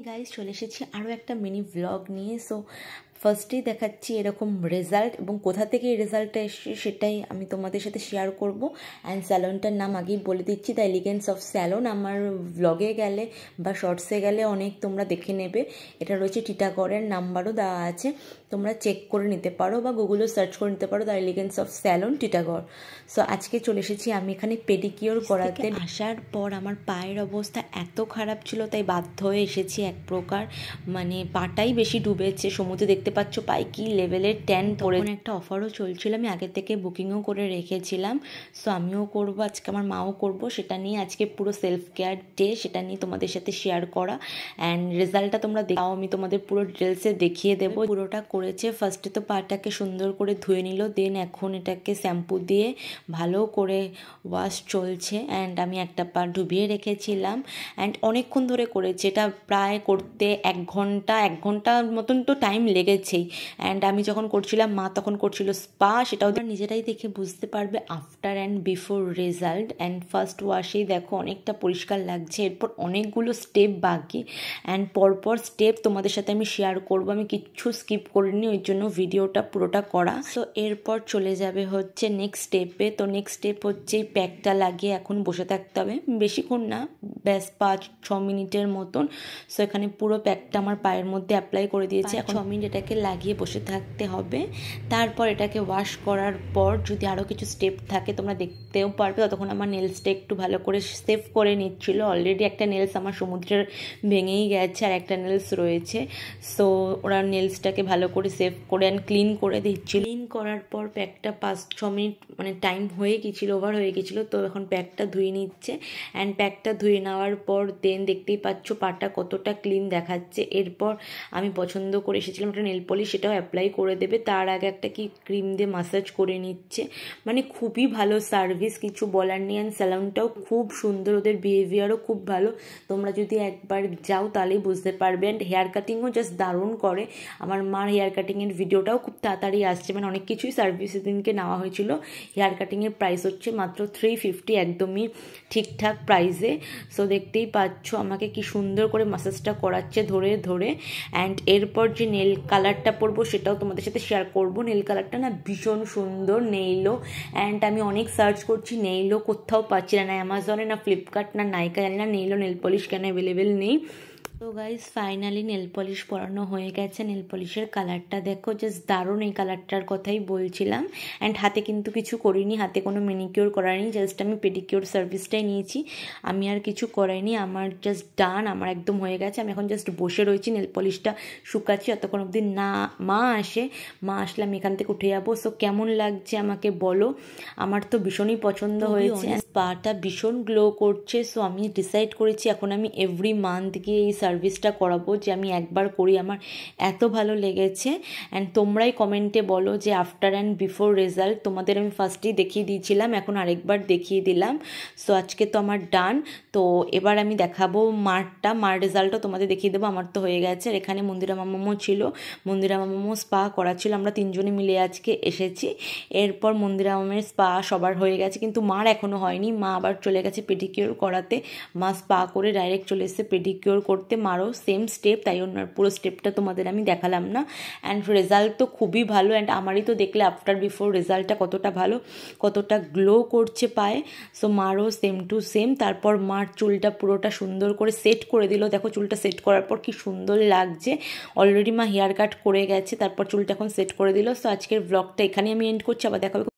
Guys চলে এসেছি আরও একটা মিনি ব্লগ নিয়ে। সো ফার্স্টেই দেখাচ্ছি এরকম রেজাল্ট, এবং কোথা থেকে এই রেজাল্টটা এসছে সেটাই আমি তোমাদের সাথে শেয়ার করব। অ্যান্ড স্যালনটার নাম আগেই বলে দিচ্ছি, দ্য এলিগেন্স অফ স্যালন। আমার ব্লগে গেলে বা শর্টসে গেলে অনেক তোমরা দেখে নেবে। এটা রয়েছে টিটাগড়ের, নাম্বারও দেওয়া আছে, তোমরা চেক করে নিতে পারো বা গুগলেও সার্চ করে নিতে পারো, the elegance of salon Titagarh. So আজকে চলে এসেছি আমি এখানে পেডিকিওর করাতে। আসার পর আমার পায়ের অবস্থা এত খারাপ ছিল, তাই বাধ্য হয়ে এসেছি। এক প্রকার মানে পাটাই বেশি ডুবেছে, সমুদ্রে দেখতে পাচ্ছ পায়ে কি লেভেলের ট্যান পড়ে। একটা অফারও চলছিল, আমি আগে থেকে বুকিংও করে রেখেছিলাম। সো আমিও করবো আজকে, আমার মাও করবো, সেটা নিয়ে আজকে পুরো সেলফ কেয়ার ডে, সেটা নিয়ে তোমাদের সাথে শেয়ার করা। অ্যান্ড রেজাল্টটা তোমরা দেখাও, আমি তোমাদের পুরো ডিটেলসে দেখিয়ে দেবো। পুরোটা করেছে, ফার্স্টে তো পাটাকে সুন্দর করে ধুয়ে নিল, দেন এখন এটাকে শ্যাম্পু দিয়ে ভালো করে ওয়াশ চলছে। অ্যান্ড আমি একটা পা ডুবিয়ে রেখেছিলাম, অ্যান্ড অনেকক্ষণ ধরে করেছে এটা, প্রায় করতে এক ঘন্টার মতন তো টাইম লেগেছেই। অ্যান্ড আমি যখন করছিলাম, মা তখন করছিল স্পা, সেটাও নিজেরাই দেখে বুঝতে পারবে after and before result. And first ওয়াশেই দেখো অনেকটা পরিষ্কার লাগছে, এরপর অনেকগুলো স্টেপ বাকি, অ্যান্ড পরপর স্টেপ তোমাদের সাথে আমি শেয়ার করবো। আমি কিচ্ছু স্কিপ করিনি, ওই জন্য ভিডিওটা পুরোটা করা। সো এরপর চলে যাবে হচ্ছে নেক্সট স্টেপে। তো নেক্সট স্টেপ হচ্ছে এই প্যাকটা লাগিয়ে এখন বসে থাকতে হবে, বেশিক্ষণ না, ব্যাস 5-6 মিনিটের মতন। সো এখানে পুরো প্যাকটা আমার পায়ের মধ্যে অ্যাপ্লাই করে দিয়েছে, এখন 6 মিনিট এটাকে লাগিয়ে বসে থাকতে হবে। তারপর এটাকে ওয়াশ করার পর যদি আরও কিছু স্টেপ থাকে তোমরা দেখতেও পারবে। ততক্ষণ আমার নেলসটা একটু ভালো করে সেভ করে নিচ্ছিল। অলরেডি একটা নেলস আমার সমুদ্রের ভেঙেই গেছে, আর একটা নেলস রয়েছে। সো ওরা নেলসটাকে ভালো করে সেভ করে অ্যান্ড ক্লিন করে দিচ্ছিল। ক্লিন করার পর প্যাকটা 5-6 মিনিট মানে টাইম হয়ে গেছিলো, ওভার হয়ে গেছিলো। তো এখন প্যাকটা ধুয়ে নিচ্ছে, অ্যান্ড প্যাকটা ধুয়ে নেওয়ার পর দেন দেখতেই পাচ্ছ পাটা কতটা ক্লিন দেখাচ্ছে। এরপর আমি পছন্দ করে এসেছিলাম একটা নেল পলিশ, সেটাও অ্যাপ্লাই করে দেবে। তার আগে একটা কি ক্রিম দিয়ে মাসাজ করে নিচ্ছে, মানে খুবই ভালো সার্ভিস, কিছু বলার নেই। অ্যান্ড স্যালনটাও খুব সুন্দর, ওদের বিহেভিয়ারও খুব ভালো। তোমরা যদি একবার যাও তাহলেই বুঝতে পারবে। অ্যান্ড হেয়ার কাটিংও জাস্ট দারুণ করে। আমার মার হেয়ার কাটিংয়ের ভিডিওটাও খুব তাড়াতাড়ি আসছে, মানে অনেক কিছুই সার্ভিস দিনকে নেওয়া হয়েছিল। হেয়ার কাটিংয়ের প্রাইস হচ্ছে মাত্র 350, একদমই ঠিকঠাক প্রাইসে। সো দেখতেই পাচ্ছ আমাকে কি সুন্দর করে মাসাজটা করাচ্ছে ধরে ধরে। অ্যান্ড এরপর যে নেল কালারটা পরবো সেটাও তোমাদের সাথে শেয়ার করবো। নেল কালারটা না ভীষণ সুন্দর, নেইলো। অ্যান্ড আমি অনেক সার্চ করছি, নেইলো কোথাও পাচ্ছি না, অ্যামাজনে না ফ্লিপকার্ট না নাইকা, জানি না নেইলো নেল পলিশ কেন অ্যাভেলেবেল নেই। তো গাইজ ফাইনালি নেল পলিশ পরানো হয়ে গেছে। নেল পলিশের কালারটা দেখো, জাস্ট দারুণ, এই কালারটার কথাই বলছিলাম। অ্যান্ড হাতে কিন্তু কিছু করিনি, হাতে কোনো ম্যানিকিওর করাইনি, জাস্ট আমি পেডিকিওর সার্ভিসটাই নিয়েছি, আমি আর কিছু করাইনি। আমার জাস্ট ডান, আমার একদম হয়ে গেছে। আমি এখন জাস্ট বসে রয়েছি, নেল পলিশটা শুকাচ্ছি, যতক্ষণ অবধি না মা আসে। মা আসলে আমি এখান থেকে উঠে যাবো। সো কেমন লাগছে আমাকে বলো, আমার তো ভীষণই পছন্দ হয়েছে, পাটা ভীষণ গ্লো করছে। সো আমি ডিসাইড করেছি এখন আমি এভরি মান্থ গিয়ে এই সার্ভিসটা করাবো, যে আমি একবার করি, আমার এত ভালো লেগেছে। অ্যান্ড তোমরাই কমেন্টে বলো যে আফটার অ্যান্ড বিফোর রেজাল্ট। তোমাদের আমি ফার্স্টেই দেখিয়ে দিয়েছিলাম, এখন আরেকবার দেখিয়ে দিলাম। সো আজকে তো আমার ডান। তো এবার আমি দেখাবো মার রেজাল্টও তোমাদের দেখিয়ে দেবো। আমার তো হয়ে গেছে। আর এখানে মন্দিরা মামামও ছিল, মন্দিরা মামামও স্পা করা ছিল, আমরা তিনজনে মিলে আজকে এসেছি। এরপর মন্দিরা মামের স্পা সবার হয়ে গেছে, কিন্তু মার এখনও হয়নি। মা আবার চলে গেছে পেডিকিওর করাতে, মা স্পা করে ডাইরেক্ট চলে এসেছে পেডিকিওর করতে। মারও সেম স্টেপ, তাই ওনার পুরো স্টেপটা তোমাদের আমি দেখালাম না। অ্যান্ড রেজাল্ট তো খুবই ভালো। অ্যান্ড আমারই তো দেখলে আফটার বিফোর রেজাল্টটা কতটা ভালো, কতটা গ্লো করছে পায়ে। সো মারও সেম টু সেম। তারপর মার চুলটা পুরোটা সুন্দর করে সেট করে দিল, দেখো চুলটা সেট করার পর কি সুন্দর লাগছে। অলরেডি মা হেয়ার কাট করে গেছে, তারপর চুলটা এখন সেট করে দিল। সো আজকের ব্লগটা এখানে আমি এন্ড করছি, আবার দেখা হবে।